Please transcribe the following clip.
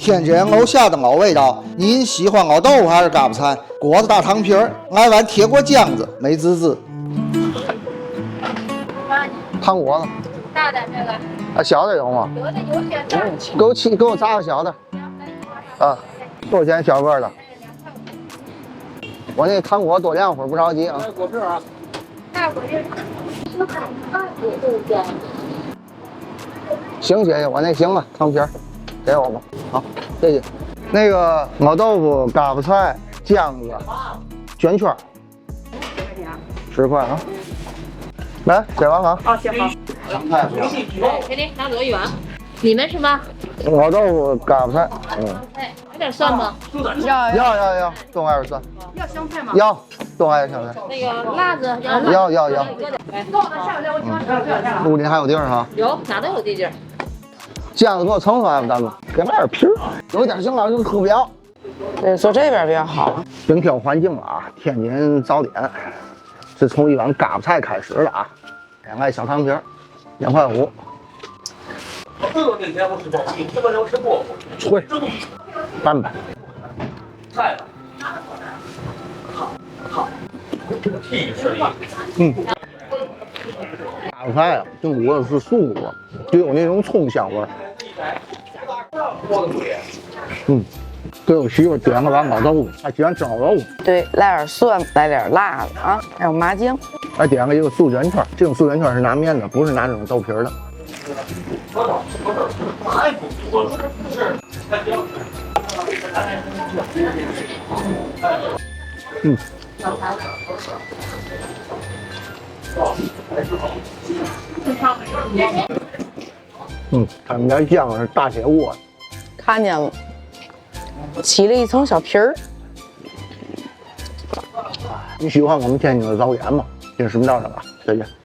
天津人藕馅的藕味道，您喜欢藕豆腐还是嘎巴菜？裹着大糖皮儿，挨碗贴过浆子，美滋滋。糖果子，大的这个，啊，小的有吗？有的有些大的。给我炸个小的。啊，多少钱小个的？我那糖果多晾会儿，不着急啊。果片啊。大果片。行，姐姐，我那行了，糖皮儿，给我吧。好，谢谢。那个毛豆腐、嘎巴菜、姜子、卷圈，10块啊。来，给完了啊。好，行好。太好。给你拿走一碗。你们是吗？毛豆腐、嘎巴菜，哎，有点蒜吗？要，多爱点蒜。要香菜吗？要，多爱点香菜。那个辣子要。哎，屋里还有地儿哈。有，哪都有地界。酱子给我盛出来吧，大哥，给来点皮儿，有一点行了就喝不了。对，坐这边比较好。真挑环境了啊！天津早点是从一碗嘎巴菜开始的啊，2块小糖皮儿，2块5。那天我吃包皮，这个人我吃饽饽，脆，拌拌。菜了，好，屁吃的。嘎巴菜啊，正锅是素锅，就有那种葱香味儿。给我媳妇点个碗毛豆腐，还点蒸肉。对，来点蒜，来点辣的啊，还有麻酱。还点个一个素卷圈，这种素卷圈是拿面的，不是拿这种豆皮儿的。他们家酱是大铁锅，看见了，起了一层小皮儿。你喜欢我们天津的早点吗？今儿什么到这吧，再见。